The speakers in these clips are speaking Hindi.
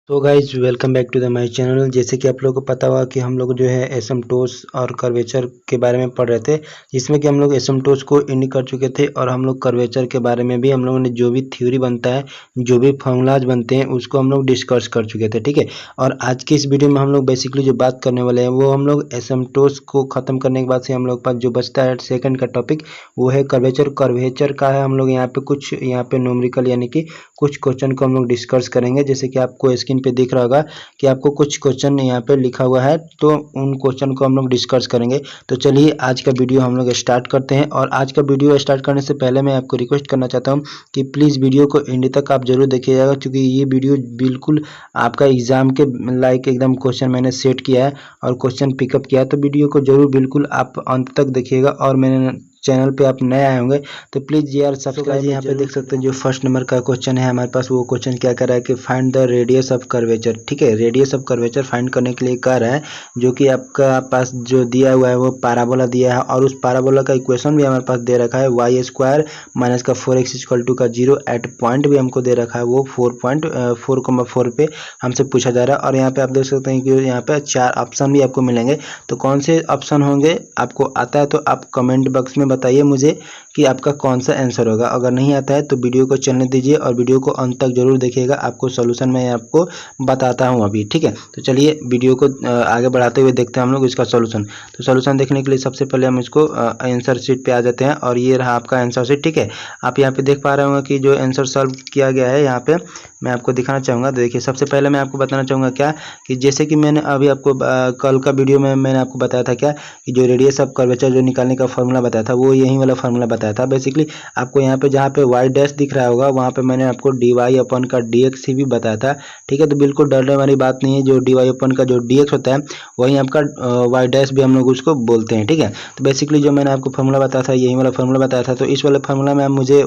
तो guys welcome back to the my channel. जैसे कि आप लोगों को पता हुआ कि हम लोग जो है एसिम्पटोस और कर्वेचर के बारे में पढ़ रहे थे, जिसमें कि हम लोग एसिम्पटोस को इंड कर चुके थे और हम लोग कर्वेचर के बारे में भी हम लोगों ने जो भी थ्योरी बनता है, जो भी फॉर्मूलाज बनते हैं, उसको हम लोग डिस्कस कर चुके थे। ठीक है। और आज की इस वीडियो में हम लोग बेसिकली जो बात करने वाले हैं वो हम लोग एसिम्पटोस को ख़त्म करने के बाद से हम लोग पास जो बचता है सेकेंड का टॉपिक वो है कर्वेचर। कर्वेचर का है हम लोग यहाँ पे कुछ न्यूमेरिकल यानी कि कुछ क्वेश्चन को हम लोग डिस्कस करेंगे। जैसे कि आपको स्क्रीन पे दिख रहा होगा कि आपको कुछ क्वेश्चन यहाँ पे लिखा हुआ है, तो उन क्वेश्चन को हम लोग डिस्कस करेंगे। तो चलिए आज का वीडियो हम लोग स्टार्ट करते हैं। और आज का वीडियो स्टार्ट करने से पहले मैं आपको रिक्वेस्ट करना चाहता हूँ कि प्लीज़ वीडियो को एंड तक आप जरूर देखिएगा, क्योंकि ये वीडियो बिल्कुल आपका एग्जाम के लाइक एकदम क्वेश्चन मैंने सेट किया है और क्वेश्चन पिकअप किया है। तो वीडियो को जरूर बिल्कुल आप अंत तक देखिएगा। और मैंने चैनल पे आप नए आए होंगे तो प्लीज़ यार सब्सक्राइब। यहाँ पे देख सकते हैं जो फर्स्ट नंबर का क्वेश्चन है हमारे पास, वो क्वेश्चन क्या कर रहा है कि find the radius of curvature. ठीक है, रेडियस ऑफ कर्वेचर फाइंड करने के लिए कह रहा है, जो कि आपका पास जो दिया हुआ है वो पैराबोला दिया है और उस पैराबोला का इक्वेशन भी हमारे पास दे रखा है वाई स्क्वायर माइनस का 4x इक्वल टू का 0 एट पॉइंट भी हमको दे रखा है, वो 4.4 पे हमसे पूछा जा रहा है। और यहाँ पे आप देख सकते हैं कि यहाँ पे 4 ऑप्शन भी आपको मिलेंगे। तो कौन से ऑप्शन होंगे आपको आता है तो आप कमेंट बॉक्स में बताइए मुझे कि आपका कौन सा आंसर होगा। अगर नहीं आता है तो वीडियो को चलने दीजिए और वीडियो को अंत तक जरूर देखिएगा। आपको सॉल्यूशन मैं आपको बताता हूं अभी। ठीक है, तो चलिए वीडियो को आगे बढ़ाते हुए देखते हैं हम लोग इसका सॉल्यूशन। तो सॉल्यूशन देखने के लिए सबसे पहले हम इसको आंसर शीट पे आ जाते हैं और ये रहा आपका आंसर शीट। ठीक है, आप यहाँ पे देख पा रहे होंगे कि जो आंसर सॉल्व किया गया है यहाँ पे मैं आपको दिखाना चाहूँगा। तो देखिए सबसे पहले मैं आपको बताना चाहूँगा क्या कि जैसे कि मैंने अभी आपको कल का वीडियो में मैंने आपको बताया था क्या कि जो रेडियस ऑफ कर्वेचर जो निकालने का फॉर्मूला बताया था वो यही वाला फॉर्मूला बताया था। बेसिकली आपको यहाँ पे जहाँ पे वाई डैश दिख रहा होगा वहाँ पे मैंने आपको डी वाई अपन का डी एक्स ही भी बताया था। ठीक है, तो बिल्कुल डरने वाली बात नहीं है। जो डी वाई अपन का जो डी एक्स होता है वही आपका वाई डैश भी हम लोग उसको बोलते हैं। ठीक है, तो बेसिकली जो मैंने आपको फॉर्मूला बताया था यही वाला फॉर्मूला बताया था। तो इस वाले फॉर्मूला में मुझे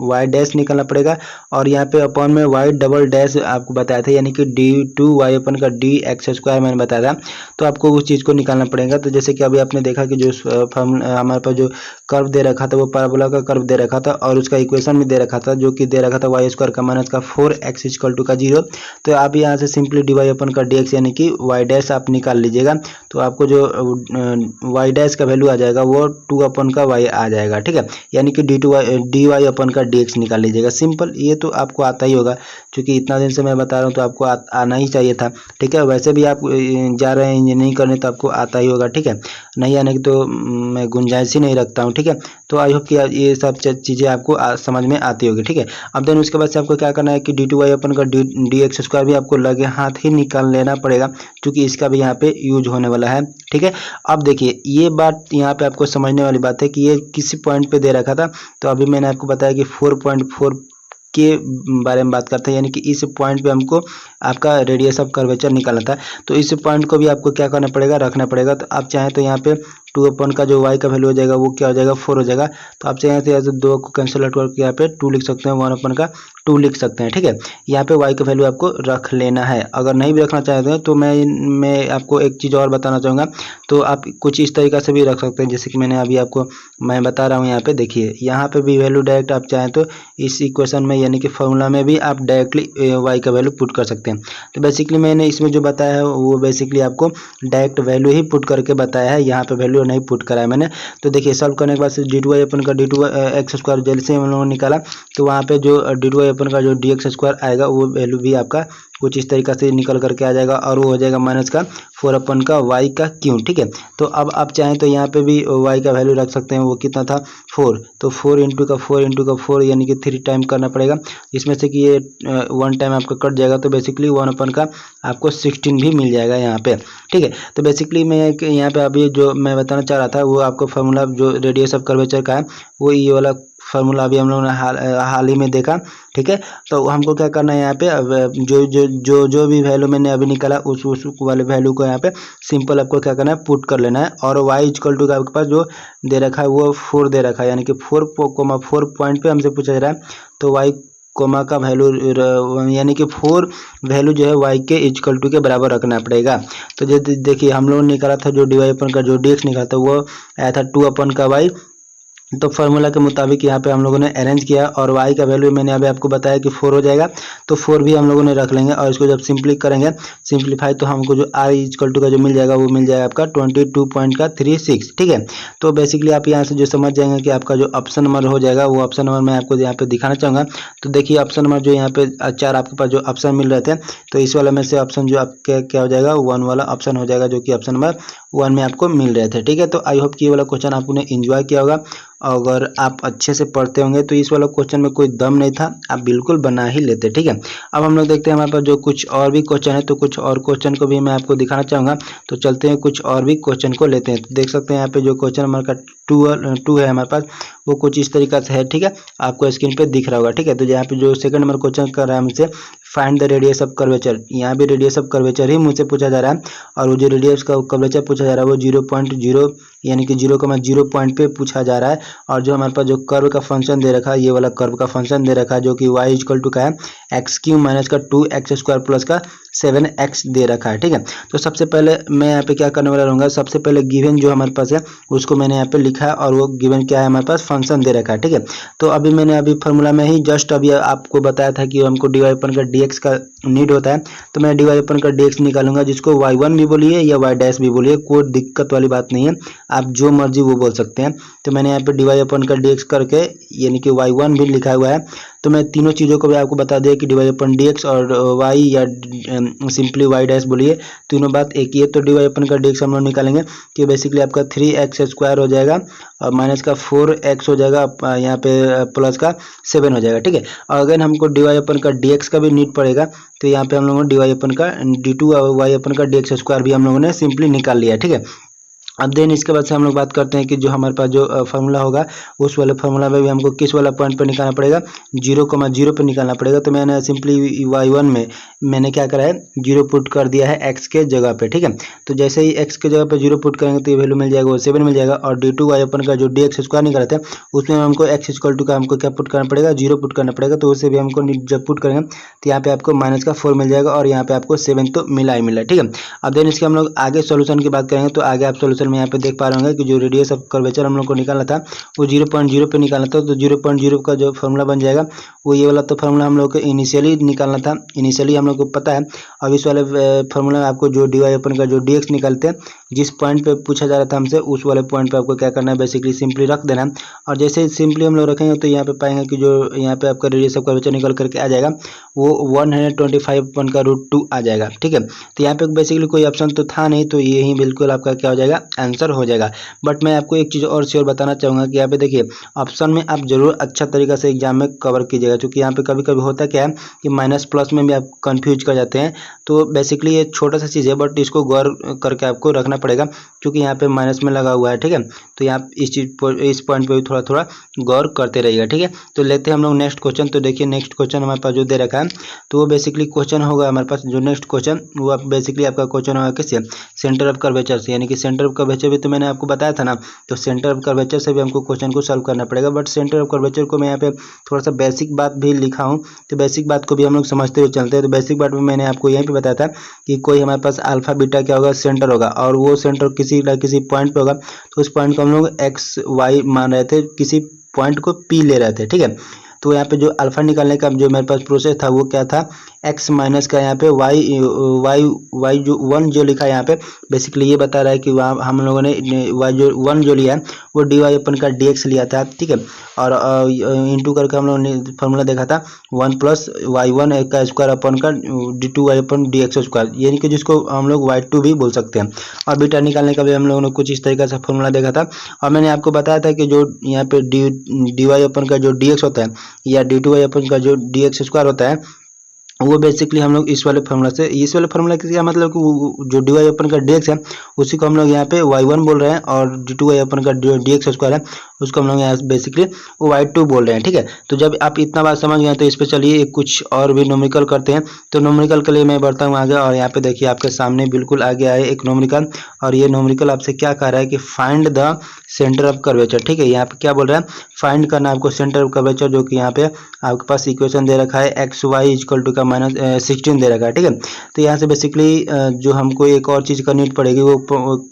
वाई डैश निकालना पड़ेगा और यहाँ पे अपन में वाई डबल डैश आपको बताया था, यानी कि डी टू वाई अपन का डी एक्स स्क्वायर मैंने बताया था। तो आपको उस चीज़ को निकालना पड़ेगा। तो जैसे कि अभी आपने देखा कि जो हमारे पास जो कर्व दे रखा था वो पैराबोला का कर्व दे रखा था और उसका इक्वेशन भी दे रखा था, जो कि दे रखा था वाई स्क्वायर का माइनस का 4x इक्वल टू का 0। तो आप यहाँ से सिंपली डी वाई अपन का डी एक्स यानी कि वाई डैश आप निकाल लीजिएगा। तो आपको जो वाई डैश का वैल्यू आ जाएगा वो 2 अपन का वाई आ जाएगा। ठीक है, यानी कि डी वाई अपन का डी एक्स निकाल लीजिएगा। सिंपल, ये तो आपको आता ही होगा क्योंकि इतना दिन से मैं बता रहा हूँ तो आपको आना ही चाहिए था। ठीक है, वैसे भी आप जा रहे हैं इंजीनियरिंग करने तो आपको आता ही होगा। ठीक है, नहीं आने की तो मैं गुंजाइश ही नहीं रखता हूँ। ठीक है, तो आई होप कि ये सब चीज़ें आपको समझ में आती होगी। ठीक है, अब देन उसके बाद से आपको क्या करना है कि डी टू वाई अपन का डी एक्स स्क्वायर भी आपको लगे हाथ ही निकाल लेना पड़ेगा, क्योंकि इसका भी यहाँ पे यूज होने वाला है। ठीक है, अब देखिए ये बात यहाँ पे आपको समझने वाली बात है कि ये किसी पॉइंट पे दे रखा था। तो अभी मैंने आपको बताया कि 4.4 के बारे में बात करते हैं, यानी कि इस पॉइंट पे हमको आपका रेडियस ऑफ कर्वेचर निकालना था। तो इस पॉइंट को भी आपको क्या करना पड़ेगा, रखना पड़ेगा। तो आप चाहें तो यहाँ पे 2 अपन का जो y का वैल्यू हो जाएगा वो क्या हो जाएगा 4 हो जाएगा। तो आप चाहें तो यहाँ से 2 को कैंसिल आउट करके यहाँ पे 2 लिख सकते हैं, 1 अपन का 2 लिख सकते हैं। ठीक है, यहाँ पे y का वैल्यू आपको रख लेना है। अगर नहीं भी रखना चाहते हैं तो मैं आपको एक चीज़ और बताना चाहूँगा। तो आप कुछ इस तरीक़ा से भी रख सकते हैं, जैसे कि मैंने अभी आपको मैं बता रहा हूँ। यहाँ पे देखिए, यहाँ पे भी वैल्यू डायरेक्ट आप चाहें तो इस इक्वेशन में यानी कि फॉर्मूला में भी आप डायरेक्टली वाई का वैल्यू पुट कर सकते हैं। तो बेसिकली मैंने इसमें जो बताया है वो बेसिकली आपको डायरेक्ट वैल्यू ही पुट करके बताया है, यहाँ पे वैल्यू नहीं पुट करा है मैंने। तो देखिए सॉल्व करने के बाद से डी टू वाई अपन का डी टू एक्स स्क्वायर जल्द से हम लोगों ने निकाला, तो वहाँ पे जो डी टू वाई अपन का जो डी एक्स स्क्वायर आएगा वो वैल्यू भी आपका कुछ इस तरीक़ा से निकल करके आ जाएगा और वो हो जाएगा माइनस का 4 अपन का वाई का क्यों। ठीक है, तो अब आप चाहें तो यहाँ पे भी वाई का वैल्यू रख सकते हैं। वो कितना था 4, तो 4 इंटू का 4 यानी कि 3 टाइम करना पड़ेगा, इसमें से कि ये 1 टाइम आपका कट जाएगा। तो बेसिकली 1 अपन का आपको 16 भी मिल जाएगा यहाँ पे। ठीक है, तो बेसिकली मैं यहाँ पे अभी जो मैं बताना चाह रहा था वो आपको फार्मूला जो रेडियस ऑफ कर्वेचर का है वो ये वाला फार्मूला अभी हम लोगों ने हाल ही में देखा। ठीक है, तो हमको क्या करना है यहाँ पे जो भी वैल्यू मैंने अभी निकाला उस वाले वैल्यू को यहाँ पे सिंपल आपको क्या करना है पुट कर लेना है। और y इक्वल टू का आपके पास जो दे रखा है वो 4 दे रखा है, यानी कि 4 पॉइंट पे हमसे पूछा जा रहा है। तो y कोमा का वैल्यू यानी कि 4 वैल्यू जो है y के इक्वल टू के बराबर रखना पड़ेगा। तो देखिए हम लोगों ने निकाला था जो डी वाई अपन का जो डी एक्स निकाला था वो आया था 2 अपन का y तो फार्मूला के मुताबिक यहाँ पे हम लोगों ने अरेंज किया और y का वैल्यू मैंने अभी आपको बताया कि 4 हो जाएगा, तो 4 भी हम लोगों ने रख लेंगे और इसको जब सिंपली करेंगे सिंप्लीफाई तो हमको जो i इक्वल टू का जो मिल जाएगा वो मिल जाएगा आपका 22.36। ठीक है, तो बेसिकली आप यहाँ से जो समझ जाएंगे कि आपका जो ऑप्शन नंबर हो जाएगा वो ऑप्शन नंबर मैं आपको यहाँ पे दिखाना चाहूँगा। तो देखिए ऑप्शन नंबर जो यहाँ पे 4 आपके पास जो ऑप्शन मिल रहे थे, तो इस वाला में से ऑप्शन जो आपके क्या हो जाएगा 1 वाला ऑप्शन हो जाएगा, जो कि ऑप्शन नंबर 1 में आपको मिल रहे थे। ठीक है, तो आई होप कि ये वाला क्वेश्चन आपने एंजॉय किया होगा। अगर आप अच्छे से पढ़ते होंगे तो इस वाला क्वेश्चन में कोई दम नहीं था, आप बिल्कुल बना ही लेते। ठीक है, अब हम लोग देखते हैं हमारे पास जो कुछ और भी क्वेश्चन है, तो कुछ और क्वेश्चन को भी मैं आपको दिखाना चाहूँगा। तो चलते हैं कुछ और भी क्वेश्चन को लेते हैं। तो देख सकते हैं यहाँ पे जो क्वेश्चन हमारे का टू है हमारे पास, वो कुछ इस तरीका से है। ठीक है, आपको स्क्रीन पे दिख रहा होगा। ठीक है, तो यहाँ पे जो सेकंड नंबर क्वेश्चन कर रहा है हमसे find the radius of curvature, यहाँ भी रेडियस ऑफ कर्वेचर ही मुझसे पूछा जा रहा है और वो जो रेडियस का कर्वेचर पूछा जा रहा है वो 0.0 यानी कि 0,0 पॉइंट पे पूछा जा रहा है। और जो हमारे पास जो कर्व का फंक्शन दे रखा है, ये वाला कर्व का फंक्शन दे रखा है जो कि y इक्वल टू का है x³ माइनस का 2x² प्लस का 7x दे रखा है। ठीक है, तो सबसे पहले मैं यहाँ पे क्या करने वाला रहूँगा, सबसे पहले गिवन जो हमारे पास है उसको मैंने यहाँ पे लिखा है और वो गिवन क्या है हमारे पास फंक्शन दे रखा है। ठीक है, तो अभी मैंने अभी फार्मूला में ही जस्ट अभी आपको बताया था कि हमको dy अपन का dx का नीड होता है, तो मैं dy अपन का dx निकालूंगा, जिसको y1 भी बोलिए या y डैश भी बोलिए, कोई दिक्कत वाली बात नहीं है, आप जो मर्जी वो बोल सकते हैं। तो मैंने यहाँ पे dy अपन का dx करके यानी कि y1 भी लिखा हुआ है। तो मैं तीनों चीज़ों को भी आपको बता दिया कि dy अपन dx और y या सिंपली y डैश बोलिए, तीनों बात एक ही है। तो dy अपन का dx हम लोग निकालेंगे कि बेसिकली आपका 3x² हो जाएगा और माइनस का 4x हो जाएगा, यहाँ पे प्लस का 7 हो जाएगा। ठीक है, और अगर हमको dy अपन का dx का भी नीड पड़ेगा तो यहाँ पे हम लोगों ने dy अपन का d2 और y अपन का dx² भी हम लोगों ने सिंपली निकाल लिया। ठीक है, अब देन इसके बाद से हम लोग बात करते हैं कि जो हमारे पास जो फार्मूला होगा उस वाले फार्मूला में भी हमको किस वाला पॉइंट पर निकालना पड़ेगा, 0,0 पे निकालना पड़ेगा। तो मैंने सिंपली y1 में मैंने क्या करा है 0 पुट कर दिया है x के जगह पे। ठीक है, तो जैसे ही x के जगह पे 0 पुट करेंगे तो ये वैल्यू मिल जाएगा वो 7 मिल जाएगा। और d2 y अपन का जो dx² निकाला था उसमें हमको x इक्वल टू का हमको क्या पुट करना पड़ेगा 0 पुट करना पड़ेगा, तो उससे भी हमको जब पुट करेंगे तो यहाँ पे आपको माइनस का 4 मिल जाएगा और यहाँ पे आपको 7 तो मिला ही मिला। ठीक है, अब देन इसके हम लोग आगे सोल्यूशन की बात करेंगे। तो आगे आप सोल्यूशन में यहाँ पे देख पा रहे होंगे कि जो रेडियस ऑफ कर्वेचर हम लोग को निकालना था वो 0.0 पे निकालना था। तो 0.0 का जो फार्मूला बन जाएगा वो ये वाला तो फार्मूला हम लोग को इनिशियली निकालना था, इनिशियली हम लोग को पता है। अब इस वाले फार्मूला में आपको जो dy अपन का जो dx निकालते हैं, जिस पॉइंट पे पूछा जा रहा था हमसे उस वाले पॉइंट पे आपको क्या करना है बेसिकली सिंपली रख देना है। और जैसे सिंपली हम लोग रखेंगे तो यहाँ पे पाएंगे कि जो यहाँ पे आपका रेडियस ऑफ कर्वेचर निकल करके आ जाएगा वो 125 का √2 आ जाएगा। ठीक है, तो यहाँ पे बेसिकली कोई ऑप्शन तो था नहीं, तो यही बिल्कुल आपका क्या हो जाएगा आंसर हो जाएगा। बट मैं आपको एक चीज़ और श्योर बताना चाहूँगा कि यहाँ पे देखिए ऑप्शन में आप जरूर अच्छा तरीका से एग्जाम में कवर कीजिएगा, क्योंकि यहाँ पे कभी कभी होता क्या है कि माइनस प्लस में भी आप कंफ्यूज कर जाते हैं। तो बेसिकली ये छोटा सा चीज़ है बट इसको गौर करके आपको रखना पड़ेगा, क्योंकि यहाँ पे माइनस में लगा हुआ है। ठीक है, तो यहाँ इस पॉइंट पे भी थोड़ा थोड़ा गौर करते रहिएगा। ठीक है, तो लेते हैं हम लोग नेक्स्ट क्वेश्चन। तो देखिए नेक्स्ट क्वेश्चन हमारे पास जो दे रखा है तो वो बेसिकली क्वेश्चन होगा हमारे पास जो नेक्स्ट क्वेश्चन वो बेसिकली आपका क्वेश्चन होगा किससे, सेंटर ऑफ कर्वेचर से, यानी कि सेंटर ऑफ कर्वेचर भी तो मैंने आपको बताया था ना। तो सेंटर ऑफ कर्वेचर से भी हमको क्वेश्चन को सॉल्व करना पड़ेगा। बट सेंटर ऑफ कर्वेचर को मैं यहाँ पे थोड़ा सा बेसिक बात भी लिखा हूँ, तो बेसिक बात को भी हम लोग समझते हुए चलते हैं। तो बेसिक बात में मैंने आपको यहीं पे बताया था कि कोई हमारे पास अल्फा बीटा क्या होगा सेंटर होगा और वो सेंटर किसी न किसी पॉइंट पे होगा। तो उस पॉइंट को हम लोग एक्स वाई मान रहे थे, किसी पॉइंट को पी ले रहे थे। ठीक है, तो यहाँ पे जो अल्फा निकालने का जो मेरे पास प्रोसेस था वो क्या था, एक्स माइनस का यहाँ पे वाई जो 1 जो लिखा है यहाँ पे बेसिकली ये बता रहा है कि वहाँ हम लोगों ने वाई जो 1 जो लिया है वो dy अपन का dx लिया था। ठीक है, और इंटू करके हम लोगों ने फार्मूला देखा था 1 + y1 का स्क्वायर अपन का d2y अपन dx², यानी कि जिसको हम लोग y2 भी बोल सकते हैं। और बीटा निकालने का भी हम लोगों ने कुछ इस तरीके से फार्मूला देखा था। और मैंने आपको बताया था कि जो यहाँ पे dy अपन का जो dx होता है या d2y अपन का जो dx² होता है वो बेसिकली हम लोग इस वाले फार्मूला से, इस वाले फार्मूला का क्या मतलब कि जो dy अपन का dx है उसी को हम लोग यहाँ पे y1 बोल रहे हैं और d2y अपन का dx² है उसको हम लोग यहाँ बेसिकली y2 बोल रहे हैं। ठीक है, तो जब आप इतना बात समझ गए तो इस पर चलिए कुछ और भी न्यूमेरिकल करते हैं। तो न्यूमेरिकल के लिए मैं बढ़ता हूँ आगे और यहाँ पे देखिए आपके सामने बिल्कुल आगे आए एक न्यूमेरिकल, और ये न्यूमेरिकल आपसे क्या कह रहा है कि find the centre of curvature. ठीक है, यहाँ पे क्या बोल रहा है फाइंड करना आपको सेंटर ऑफ कर्वेचर, जो कि यहाँ पे आपके पास इक्वेशन दे रखा है एक्स वाई इक्वल टू का -16 दे रखा है। ठीक है, तो यहाँ से बेसिकली जो हमको एक और चीज़ का नीड पड़ेगी वो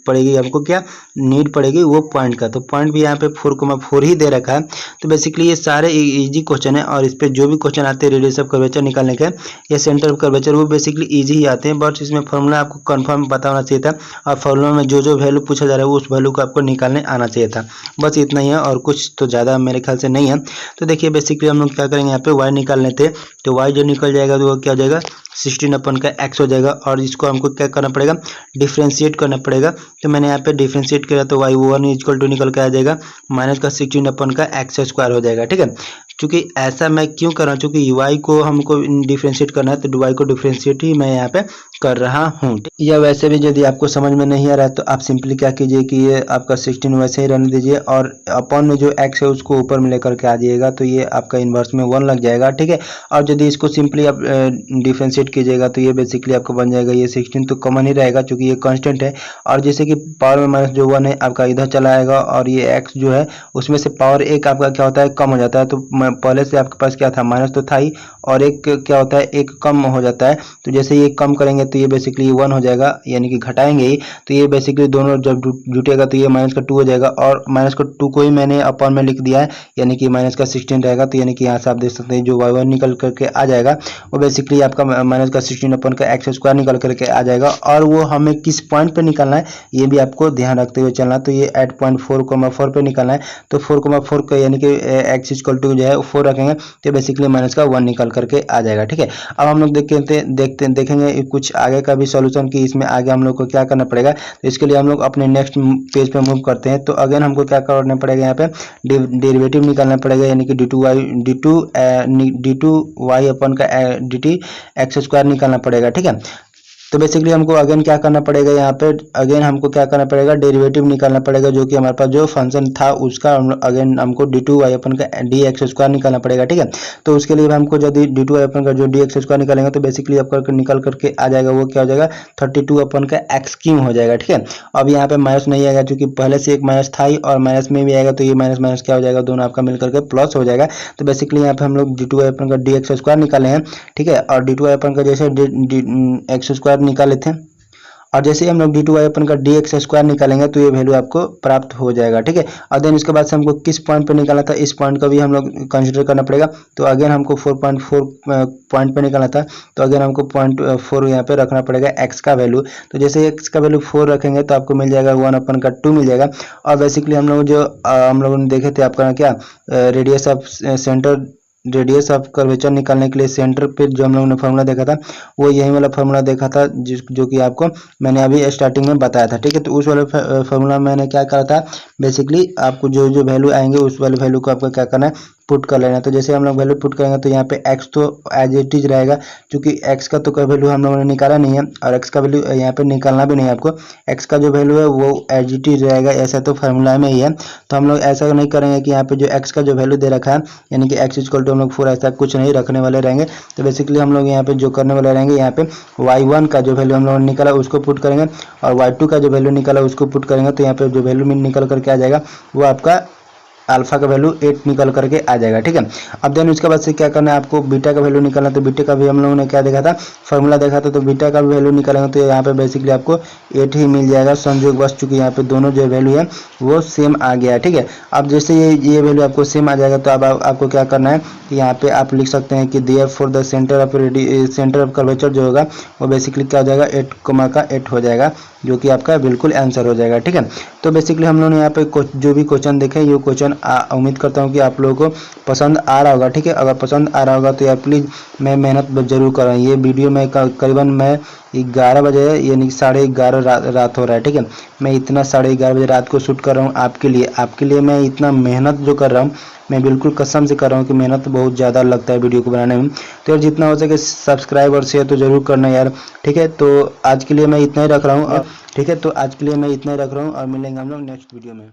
पड़ेगी हमको क्या नीड पड़ेगी वो पॉइंट का। तो पॉइंट भी यहाँ पे 4 4,4 ही दे रखा है। तो बेसिकली ये सारे इजी क्वेश्चन है और इस पे जो भी क्वेश्चन आते हैं रेडियस ऑफ कर्वेचर निकालने के या सेंटर ऑफ कर्वेचर वो बेसिकली इजी ही आते हैं, बट इसमें फॉर्मूला आपको कंफर्म पता होना चाहिए था और फॉर्मूला में जो वैल्यू पूछा जा रहा है उस वैल्यू को आपको निकालने आना चाहिए था। बस इतना ही है और कुछ तो ज़्यादा मेरे ख्याल से नहीं है। तो देखिए बेसिकली हम लोग क्या करेंगे, यहाँ पे y निकाल लेते हैं। तो y जो निकल जाएगा तो वो क्या हो जाएगा 16 अपन का x हो जाएगा और इसको हमको क्या करना पड़ेगा डिफ्रेंशिएट करना पड़ेगा। तो मैंने यहाँ पे डिफ्रेंशिएट किया तो y1 इक्वल टू निकल के आ जाएगा माइनस का 16 अपन का x स्क्वायर हो जाएगा। ठीक है, क्योंकि ऐसा मैं क्यों कर रहा हूँ, क्योंकि y को हमको डिफ्रेंशिएट करना है तो y को डिफ्रेंशिएट ही मैं यहाँ पे कर रहा हूँ। या वैसे भी यदि आपको समझ में नहीं आ रहा है तो आप सिंपली क्या कीजिए कि ये आपका 16 वैसे ही रहने दीजिए और अपॉन में जो x है उसको ऊपर में लेकर के आ जाइएगा तो ये आपका इन्वर्स में 1 लग जाएगा। ठीक है, और यदि इसको सिंपली आप डिफ्रेंशिएट कीजिएगा तो ये बेसिकली आपको बन जाएगा ये 16 तो कॉमन ही रहेगा क्योंकि ये कांस्टेंट है और जैसे कि पावर में माइनस जो 1 है आपका इधर चला आएगा और ये x जो है उसमें से पावर एक आपका क्या होता है कम हो जाता है। तो पहले से आपके पास क्या था माइनस तो था ही और एक क्या होता है एक कम हो जाता है। तो जैसे ये कम करेंगे तो ये बेसिकली 1 हो जाएगा यानी कि घटाएंगे ही तो ये बेसिकली दोनों जब जुटेगा तो ये माइनस का 2 हो जाएगा और माइनस का 2 को ही मैंने अपॉन में लिख दिया है यानी कि माइनस का 16 रहेगा। तो यानी कि यहाँ से आप देख सकते हैं जो y1 निकल करके आ जाएगा वो बेसिकली आपका माइनस का 16 अपन का x स्क्वायर निकल करके आ जाएगा और वो हमें किस पॉइंट पे निकालना है ये भी आपको ध्यान रखते हुए चलना। तो ये 8.4,4 पे निकालना है तो 4,4 का यानी कि x इक्वल टू जो है 4 रखेंगे तो बेसिकली माइनस का 1 निकल करके आ जाएगा। ठीक है, अब हम लोग देखेंगे कुछ आगे का भी सॉल्यूशन कि इसमें आगे हम लोग को क्या करना पड़ेगा। तो इसके लिए हम लोग अपने नेक्स्ट पेज पे मूव करते हैं। तो अगेन हमको क्या करना पड़ेगा, यहाँ पे डेरिवेटिव निकालना पड़ेगा यानी कि d2y अपन का dt x स्क्वायर निकालना पड़ेगा। ठीक है, तो बेसिकली हमको अगेन क्या करना पड़ेगा, यहाँ पे अगेन हमको क्या करना पड़ेगा डेरिवेटिव निकालना पड़ेगा जो कि हमारे पास जो फंक्शन था उसका अगेन हमको d2y अपन का dx स्क्वायर निकालना पड़ेगा। ठीक है, तो उसके लिए हमको यदि d2y अपन का जो dx स्क्वायर निकालेंगे तो बेसिकली आपका निकल करके आ जाएगा वो क्या हो जाएगा 32 अपन का x क्यूब हो जाएगा। ठीक है, अब यहाँ पे माइनस नहीं आएगा क्योंकि पहले से एक माइनस था ही और माइनस में भी आएगा तो ये माइनस माइनस क्या हो जाएगा दोनों आपका मिल करके प्लस हो जाएगा। तो बेसिकली यहाँ पे हम लोग d2y अपन का dx स्क्वायर निकाले हैं। ठीक है, और d2y अपन का जैसे x स्क्वायर निकाले थे और जैसे ही हम लोग d2y अपन का dx स्क्वायर निकालेंगे तो ये वैल्यू आपको प्राप्त हो जाएगा। ठीक है, और देन इसके बाद से हमको किस पॉइंट पे निकालना था इस पॉइंट का भी हम लोग कंसीडर करना पड़ेगा। तो अगेन हमको 4.4 पॉइंट पे निकालना था तो अगेन हमको 0.4 यहाँ पे रखना पड़ेगा x का वैल्यू। तो जैसे x का वैल्यू 4 रखेंगे तो आपको मिल जाएगा 1 अपन का 2 मिल जाएगा। और बेसिकली हम लोग जो हम लोगों ने देखे थे आपका क्या रेडियस ऑफ कर्वेचर निकालने के लिए सेंटर पे जो हम लोगों ने फार्मूला देखा था वो यही वाला फार्मूला देखा था जो कि आपको मैंने अभी स्टार्टिंग में बताया था। ठीक है, तो उस वाले फार्मूला में मैंने क्या करा था बेसिकली आपको जो जो वैल्यू आएंगे उस वाले वैल्यू को आपको क्या करना है पुट कर लेना। तो जैसे हम लोग वैल्यू पुट करेंगे तो यहाँ पे x तो एज इट इज रहेगा क्योंकि x का तो कोई वैल्यू हम लोगों ने निकाला नहीं है और x का वैल्यू यहाँ पे निकालना भी नहीं है आपको। x का जो वैल्यू है वो एज इट इज रहेगा, ऐसा तो फार्मूला में ही है। तो हम लोग ऐसा नहीं करेंगे कि यहाँ पे जो x का जो वैल्यू दे रखा है यानी कि x इक्वल टू हम लोग 4 ऐसा कुछ नहीं रखने वाले रहेंगे। तो बेसिकली हम लोग यहाँ पे जो करने वाले रहेंगे यहाँ पे y1 का जो वैल्यू हम लोगों ने निकाला उसको पुट करेंगे और y2 का जो वैल्यू निकाला उसको पुट करेंगे। तो यहाँ पे जो वैल्यू निकल करके आ जाएगा वो आपका अल्फा का वैल्यू 8 निकल करके आ जाएगा। ठीक है, अब देन उसके बाद से क्या करना है आपको बीटा का वैल्यू निकालना। तो बीटा का भी हम लोगों ने क्या देखा था फार्मूला देखा था। तो बीटा का भी वैल्यू निकालेंगे तो यहाँ पे बेसिकली आपको 8 ही मिल जाएगा संयोग बस चूंकि यहाँ पे दोनों जो वैल्यू है वो सेम आ गया है। ठीक है, अब जैसे ये वैल्यू आपको सेम आ जाएगा तो अब आपको क्या करना है कि यहाँ पे आप लिख सकते हैं कि therefore the centre of curvature जो होगा वो बेसिकली क्या हो जाएगा 8,8 हो जाएगा जो कि आपका बिल्कुल आंसर हो जाएगा। ठीक है, तो बेसिकली हम लोगों ने यहाँ पे जो भी क्वेश्चन देखे ये क्वेश्चन उम्मीद करता हूँ कि आप लोगों को पसंद आ रहा होगा। ठीक है, अगर पसंद आ रहा होगा तो यार प्लीज़ मैं मेहनत जरूर कर रहा हूँ। ये वीडियो में करीबन मैं 11 बजे यानी 11:30 रात हो रहा है। ठीक है, मैं इतना 11:30 बजे रात को शूट कर रहा हूँ आपके लिए मैं इतना मेहनत जो कर रहा हूँ मैं बिल्कुल कसम से कर रहा हूँ कि मेहनत बहुत ज़्यादा लगता है वीडियो को बनाने में। तो यार जितना हो सके सब्सक्राइब और शेयर तो ज़रूर करना यार। ठीक है, तो आज के लिए मैं इतना ही रख रहा हूँ। ठीक है, तो आज के लिए मैं इतना ही रख रहा हूँ और मिलेंगे हम लोग नेक्स्ट वीडियो में।